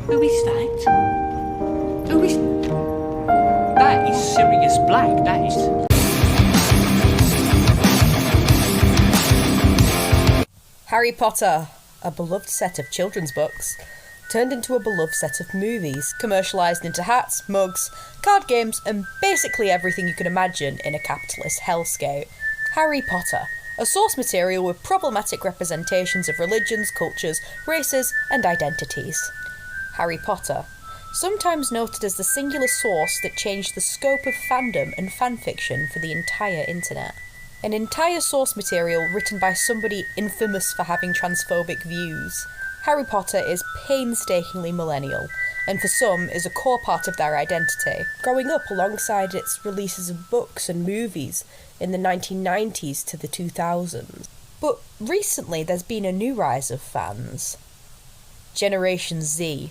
Who is that? Who is... That is Sirius Black, that is. Harry Potter, a beloved set of children's books, turned into a beloved set of movies, commercialised into hats, mugs, card games, and basically everything you can imagine in a capitalist hellscape. Harry Potter, a source material with problematic representations of religions, cultures, races, and identities. Harry Potter, sometimes noted as the singular source that changed the scope of fandom and fanfiction for the entire internet. An entire source material written by somebody infamous for having transphobic views. Harry Potter is painstakingly millennial, and for some is a core part of their identity, growing up alongside its releases of books and movies in the 1990s to the 2000s. But recently there's been a new rise of fans. Generation Z.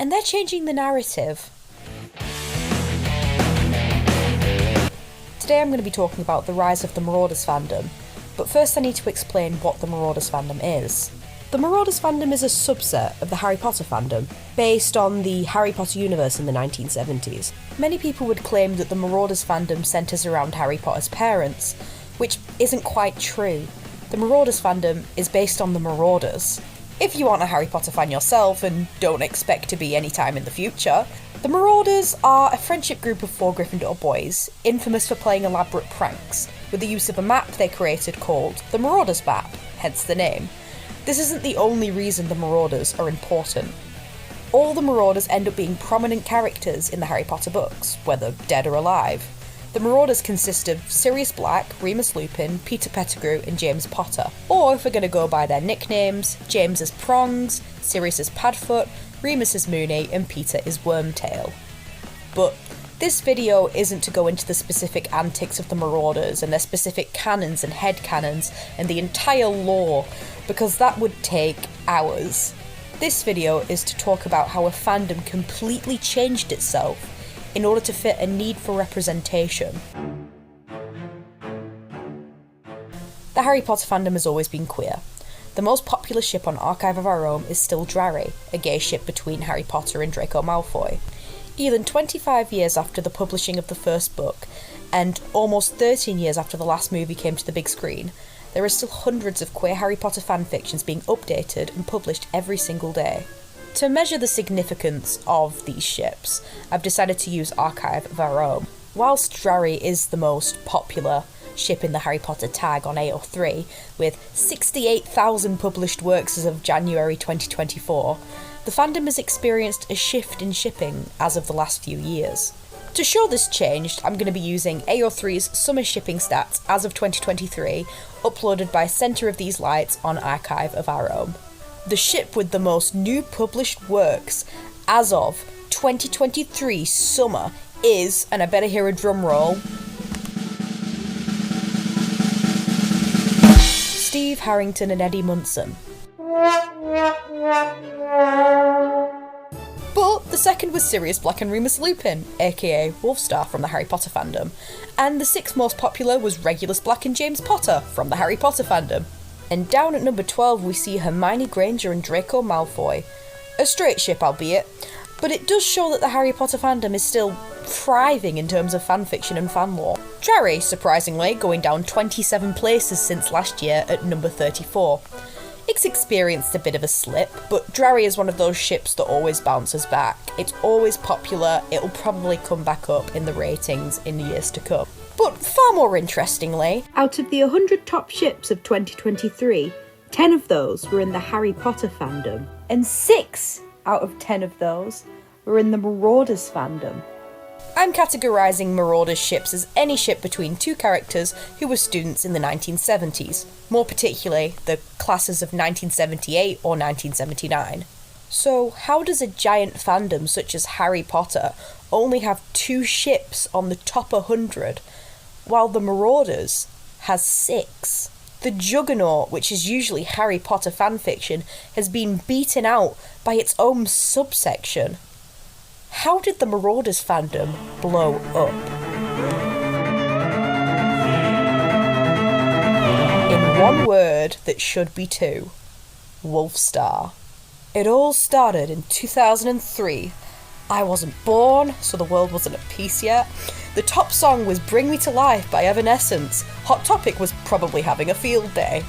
And they're changing the narrative. Today I'm going to be talking about the rise of the Marauders fandom, but first I need to explain what the Marauders fandom is. The Marauders fandom is a subset of the Harry Potter fandom, based on the Harry Potter universe in the 1970s. Many people would claim that the Marauders fandom centres around Harry Potter's parents, which isn't quite true. The Marauders fandom is based on the Marauders. If you aren't a Harry Potter fan yourself and don't expect to be anytime in the future, the Marauders are a friendship group of 4 Gryffindor boys, infamous for playing elaborate pranks, with the use of a map they created called the Marauders map, hence the name. This isn't the only reason the Marauders are important. All the Marauders end up being prominent characters in the Harry Potter books, whether dead or alive. The Marauders consist of Sirius Black, Remus Lupin, Peter Pettigrew and James Potter. Or if we're going to go by their nicknames, James is Prongs, Sirius is Padfoot, Remus is Moony and Peter is Wormtail. But this video isn't to go into the specific antics of the Marauders and their specific canons and headcanons and the entire lore, because that would take hours. This video is to talk about how a fandom completely changed itself in order to fit a need for representation. The Harry Potter fandom has always been queer. The most popular ship on Archive of Our Own is still Drarry, a gay ship between Harry Potter and Draco Malfoy. Even 25 years after the publishing of the first book, and almost 13 years after the last movie came to the big screen, there are still hundreds of queer Harry Potter fanfictions being updated and published every single day. To measure the significance of these ships, I've decided to use Archive of Our Own. Whilst Drarry is the most popular ship in the Harry Potter tag on AO3, with 68,000 published works as of January 2024, the fandom has experienced a shift in shipping as of the last few years. To show this change, I'm going to be using AO3's summer shipping stats as of 2023, uploaded by Centre of These Lights on Archive of Our Own. The ship with the most new published works as of 2023 summer is, and I better hear a drum roll, Steve Harrington and Eddie Munson. But the second was Sirius Black and Remus Lupin, aka Wolfstar from the Harry Potter fandom, and the 6th most popular was Regulus Black and James Potter from the Harry Potter fandom. And down at number 12 we see Hermione Granger and Draco Malfoy. A straight ship albeit, but it does show that the Harry Potter fandom is still thriving in terms of fanfiction and fanlore. Drarry, surprisingly, going down 27 places since last year at number 34. It's experienced a bit of a slip, but Drarry is one of those ships that always bounces back. It's always popular, it'll probably come back up in the ratings in the years to come. But far more interestingly, out of the 100 top ships of 2023, 10 of those were in the Harry Potter fandom, and 6 out of 10 of those were in the Marauders fandom. I'm categorising Marauders ships as any ship between 2 characters who were students in the 1970s, more particularly the classes of 1978 or 1979. So how does a giant fandom such as Harry Potter only have 2 ships on the top 100, while the Marauders has 6? The Juggernaut, which is usually Harry Potter fanfiction, has been beaten out by its own subsection. How did the Marauders fandom blow up? In one word that should be 2, Wolfstar. It all started in 2003. I wasn't born, so the world wasn't at peace yet. The top song was Bring Me to Life by Evanescence. Hot Topic was probably having a field day.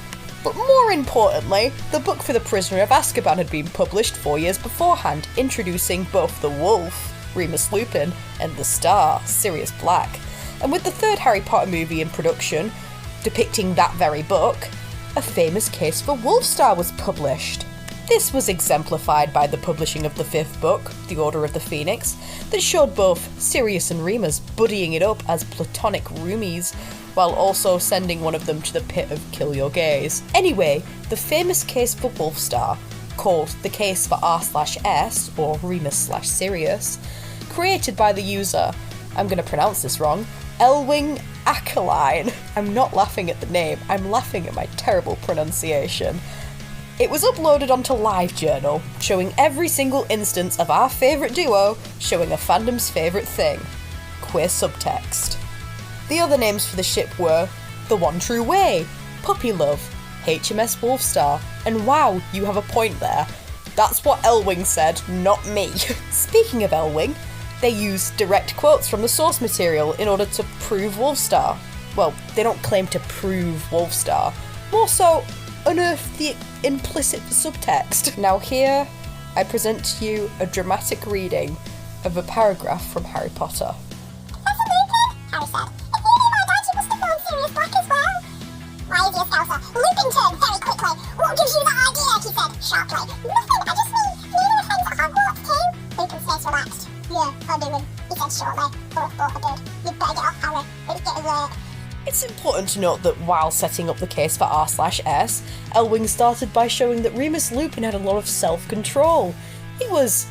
But more importantly, the book for The Prisoner of Azkaban had been published 4 years beforehand, introducing both the Wolf, Remus Lupin, and the Star, Sirius Black. And with the third Harry Potter movie in production, depicting that very book, a famous case for Wolfstar was published. This was exemplified by the publishing of the fifth book, The Order of the Phoenix, that showed both Sirius and Remus buddying it up as platonic roomies, while also sending one of them to the pit of Kill Your Gaze. Anyway, the famous case for Wolfstar, called the case for R/S, or Remus/Sirius, created by the user, I'm going to pronounce this wrong, Elwing Ackline. I'm not laughing at the name, I'm laughing at my terrible pronunciation. It was uploaded onto LiveJournal, showing every single instance of our favourite duo showing a fandom's favourite thing, queer subtext. The other names for the ship were The One True Way, Puppy Love, HMS Wolfstar, and wow, you have a point there. That's what Elwing said, not me. Speaking of Elwing, they used direct quotes from the source material in order to prove Wolfstar. Well, they don't claim to prove Wolfstar, more so unearth the implicit subtext. Now here, I present to you a dramatic reading of a paragraph from Harry Potter. Professor Lupin, Harry said, if you knew my dad, you must have found Sirius Black as well. Why is your Scouser? Lupin turned very quickly. What gives you that idea? He said, sharply. Nothing, I just mean, you know the friends at Hogwarts too? Lupin's face relaxed. Yeah, I do, he said shortly. Or I thought I did. You'd better get off, Harry. It's getting late. It's important to note that while setting up the case for R/S, Elwing started by showing that Remus Lupin had a lot of self-control. He was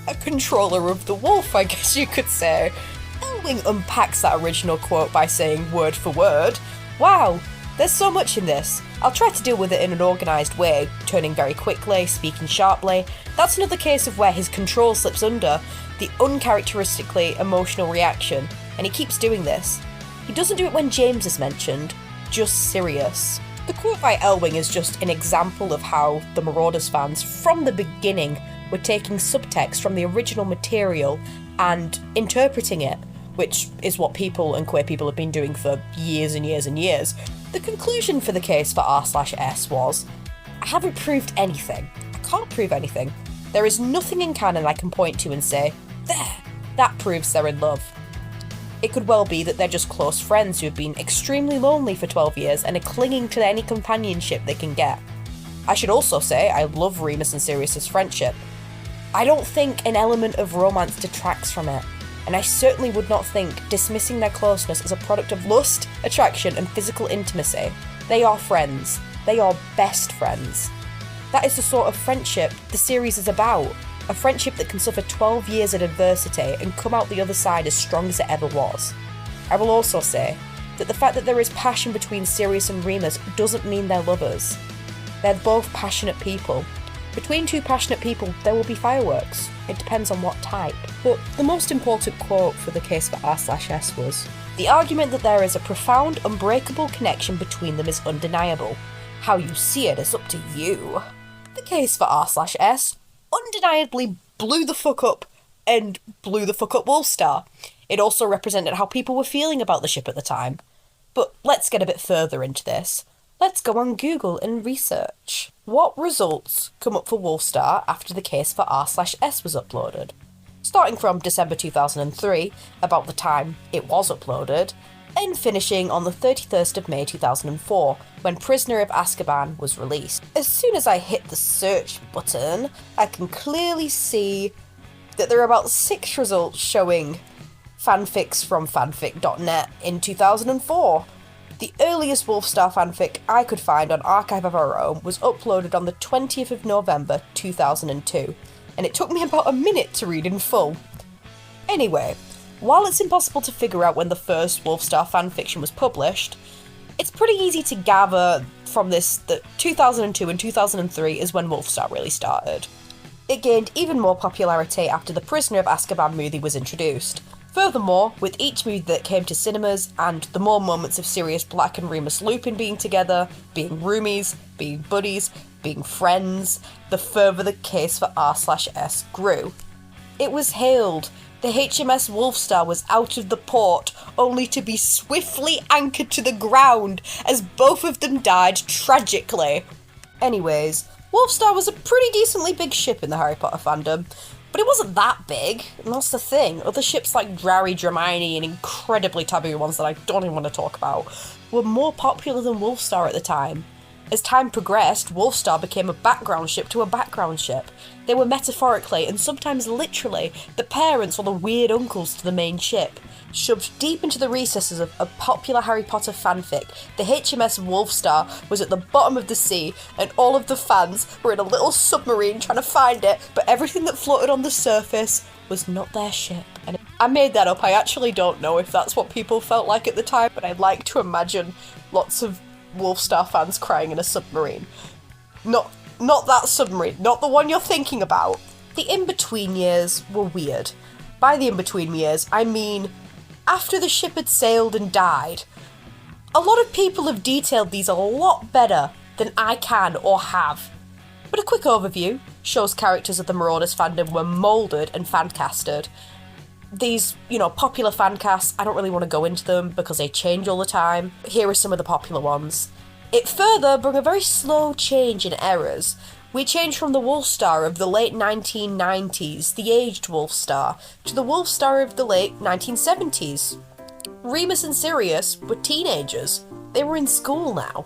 a controller of the wolf, I guess you could say. Elwing unpacks that original quote by saying word for word, "Wow, there's so much in this. I'll try to deal with it in an organised way, turning very quickly, speaking sharply." That's another case of where his control slips under the uncharacteristically emotional reaction, and he keeps doing this. He doesn't do it when James is mentioned, just Sirius. The quote by Elwing is just an example of how the Marauders fans, from the beginning, were taking subtext from the original material and interpreting it, which is what people and queer people have been doing for years and years and years. The conclusion for the case for R/S was, I haven't proved anything. I can't prove anything. There is nothing in canon I can point to and say, there, that proves they're in love. It could well be that they're just close friends who have been extremely lonely for 12 years and are clinging to any companionship they can get. I should also say I love Remus and Sirius's friendship. I don't think an element of romance detracts from it, and I certainly would not think dismissing their closeness as a product of lust, attraction, and physical intimacy. They are friends. They are best friends. That is the sort of friendship the series is about. A friendship that can suffer 12 years of adversity and come out the other side as strong as it ever was. I will also say that the fact that there is passion between Sirius and Remus doesn't mean they're lovers. They're both passionate people. Between two passionate people, there will be fireworks. It depends on what type. But the most important quote for the case for R/S was, "The argument that there is a profound, unbreakable connection between them is undeniable. How you see it is up to you." The case for R/S undeniably blew the fuck up and blew the fuck up Wolfstar. It also represented how people were feeling about the ship at the time. But let's get a bit further into this. Let's go on Google and research. What results come up for Wolfstar after the case for R/S was uploaded? Starting from December 2003, about the time it was uploaded, and finishing on the 31st of May 2004, when Prisoner of Azkaban was released. As soon as I hit the search button, I can clearly see that there are about 6 results showing fanfics from fanfic.net in 2004. The earliest Wolfstar fanfic I could find on Archive of Our Own was uploaded on the 20th of November 2002, and it took me about a minute to read in full. Anyway, while it's impossible to figure out when the first Wolfstar fanfiction was published, it's pretty easy to gather from this that 2002 and 2003 is when Wolfstar really started. It gained even more popularity after the Prisoner of Azkaban movie was introduced. Furthermore, with each movie that came to cinemas, and the more moments of Sirius Black and Remus Lupin being together, being roomies, being buddies, being friends, the further the case for R/S grew. It was hailed. The HMS Wolfstar was out of the port, only to be swiftly anchored to the ground as both of them died tragically. Anyways, Wolfstar was a pretty decently big ship in the Harry Potter fandom, but it wasn't that big, and that's the thing. Other ships like Drarry, Dramini, and incredibly taboo ones that I don't even want to talk about, were more popular than Wolfstar at the time. As time progressed, Wolfstar became a background ship to a background ship. They were metaphorically, and sometimes literally, the parents or the weird uncles to the main ship. Shoved deep into the recesses of a popular Harry Potter fanfic, the HMS Wolfstar was at the bottom of the sea, and all of the fans were in a little submarine trying to find it, but everything that floated on the surface was not their ship. And I made that up. I actually don't know if that's what people felt like at the time, but I'd like to imagine lots of Wolfstar fans crying in a submarine. Not that submarine, not the one you're thinking about. The in-between years were weird. By the in-between years, I mean after the ship had sailed and died. A lot of people have detailed these a lot better than I can or have. But a quick overview shows characters of the Marauders fandom were moulded and fan-casted. These, popular fan casts, I don't really want to go into them because they change all the time. Here are some of the popular ones. It further brought a very slow change in eras. We changed from the Wolfstar of the late 1990s, the aged Wolfstar, to the Wolfstar of the late 1970s. Remus and Sirius were teenagers. They were in school now.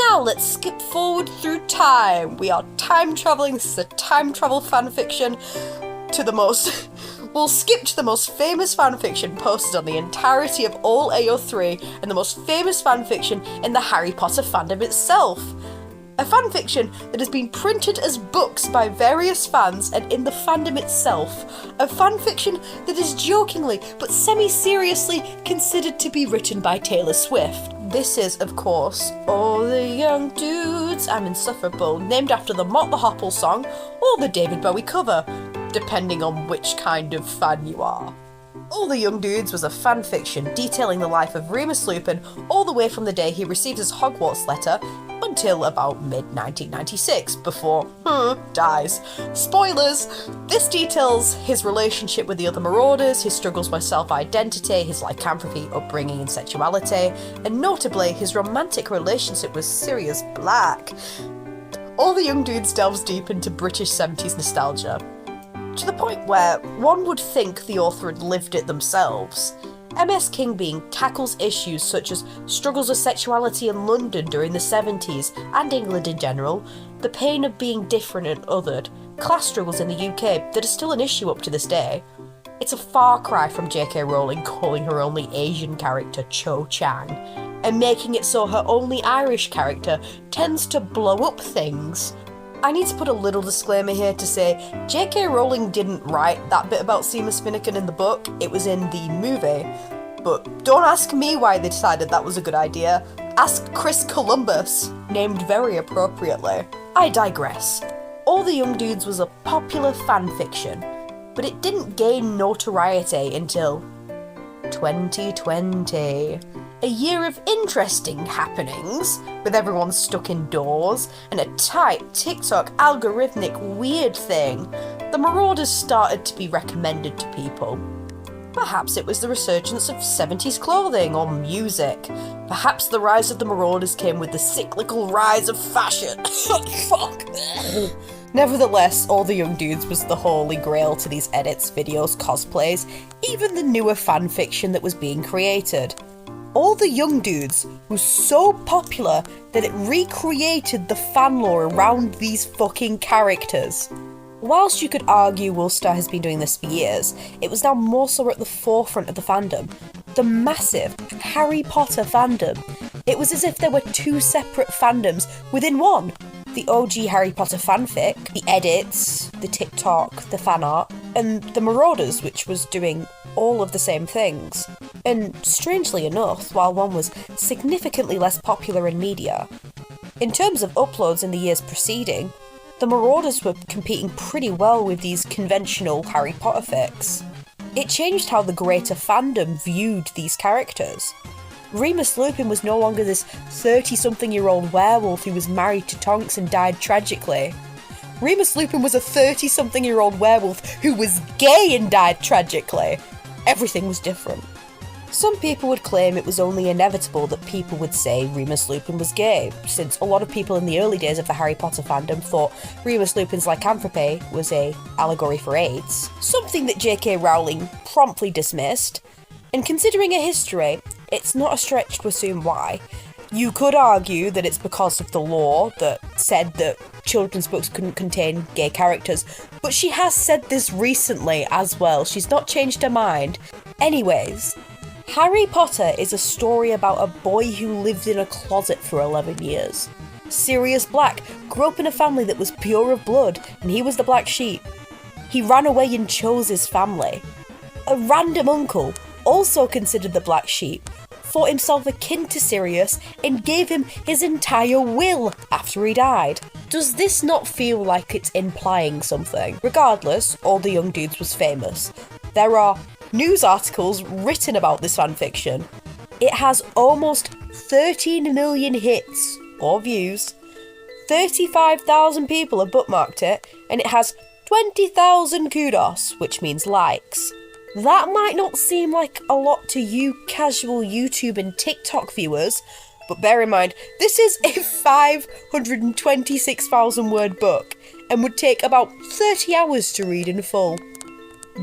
Now let's skip forward through time. We are time travelling. This is a time travel fanfiction to the most... We'll skip to the most famous fanfiction posted on the entirety of all AO3 and the most famous fanfiction in the Harry Potter fandom itself. A fanfiction that has been printed as books by various fans and in the fandom itself. A fanfiction that is jokingly but semi-seriously considered to be written by Taylor Swift. This is, of course, All the Young Dudes, I'm Insufferable, named after the Mott the Hopple song or the David Bowie cover, depending on which kind of fan you are. All the Young Dudes was a fanfiction detailing the life of Remus Lupin all the way from the day he received his Hogwarts letter until about mid-1996, before, dies. Spoilers! This details his relationship with the other Marauders, his struggles with self-identity, his lycanthropy, upbringing and sexuality, and notably his romantic relationship with Sirius Black. All the Young Dudes delves deep into British 70s nostalgia, to the point where one would think the author had lived it themselves. MS Kingbeing tackles issues such as struggles with sexuality in London during the 70s and England in general, the pain of being different and othered, class struggles in the UK that are still an issue up to this day. It's a far cry from J.K. Rowling calling her only Asian character Cho Chang, and making it so her only Irish character tends to blow up things. I need to put a little disclaimer here to say J.K. Rowling didn't write that bit about Seamus Finnegan in the book, it was in the movie. But don't ask me why they decided that was a good idea. Ask Chris Columbus, named very appropriately. I digress. All the Young Dudes was a popular fanfiction, but it didn't gain notoriety until 2020. A year of interesting happenings, with everyone stuck indoors, and a tight TikTok algorithmic weird thing. The Marauders started to be recommended to people. Perhaps it was the resurgence of 70s clothing or music. Perhaps the rise of the Marauders came with the cyclical rise of fashion. Fuck. Nevertheless, All the Young Dudes was the holy grail to these edits, videos, cosplays, even the newer fanfiction that was being created. All the Young Dudes was so popular that it recreated the fan lore around these fucking characters. Whilst you could argue Wolfstar has been doing this for years, it was now more so at the forefront of the fandom. The massive Harry Potter fandom. It was as if there were two separate fandoms within one. The OG Harry Potter fanfic, the edits, the TikTok, the fan art, and the Marauders, which was doing all of the same things. And strangely enough, while one was significantly less popular in media, in terms of uploads in the years preceding, the Marauders were competing pretty well with these conventional Harry Potter fics. It changed how the greater fandom viewed these characters. Remus Lupin was no longer this 30-something-year-old werewolf who was married to Tonks and died tragically. Remus Lupin was a 30-something-year-old werewolf who was gay and died tragically. Everything was different. Some people would claim it was only inevitable that people would say Remus Lupin was gay, since a lot of people in the early days of the Harry Potter fandom thought Remus Lupin's lycanthropy was an allegory for AIDS, something that J.K. Rowling promptly dismissed. And considering a history, it's not a stretch to assume why. You could argue that it's because of the law that said that children's books couldn't contain gay characters, but she has said this recently as well. She's not changed her mind. Anyways, Harry Potter is a story about a boy who lived in a closet for 11 years. Sirius Black grew up in a family that was pure of blood, and he was the black sheep. He ran away and chose his family. A random uncle, also considered the black sheep, thought himself akin to Sirius and gave him his entire will after he died. Does this not feel like it's implying something? Regardless, All the Young Dudes was famous. There are news articles written about this fanfiction. It has almost 13 million hits or views, 35,000 people have bookmarked it, and it has 20,000 kudos, which means likes. That might not seem like a lot to you casual YouTube and TikTok viewers, but bear in mind, this is a 526,000 word book and would take about 30 hours to read in full.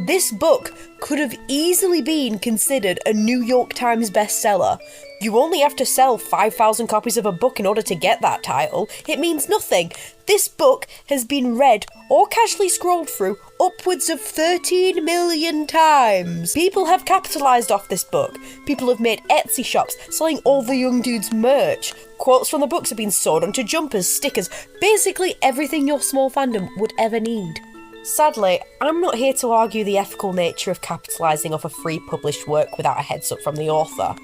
This book could have easily been considered a New York Times bestseller. You only have to sell 5,000 copies of a book in order to get that title. It means nothing. This book has been read or casually scrolled through upwards of 13 million times. People have capitalised off this book. People have made Etsy shops selling All the Young Dudes merch. Quotes from the books have been sewed onto jumpers, stickers, basically everything your small fandom would ever need. Sadly, I'm not here to argue the ethical nature of capitalising off a free published work without a heads up from the author.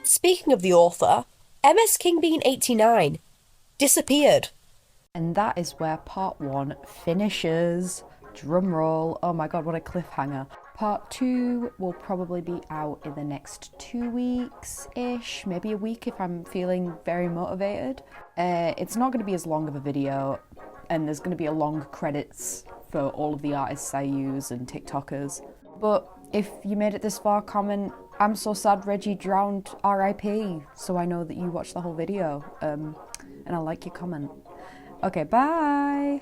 Speaking of the author, MS King being 89 disappeared. And that is where part 1 finishes. Drumroll. Oh my god, what a cliffhanger. Part 2 will probably be out in the next 2 weeks-ish, maybe a week if I'm feeling very motivated. It's not going to be as long of a video, and there's going to be a long credits for all of the artists I use and TikTokers. But if you made it this far, comment, "I'm so sad Reggie drowned, RIP," so I know that you watched the whole video, and I like your comment. Okay, bye!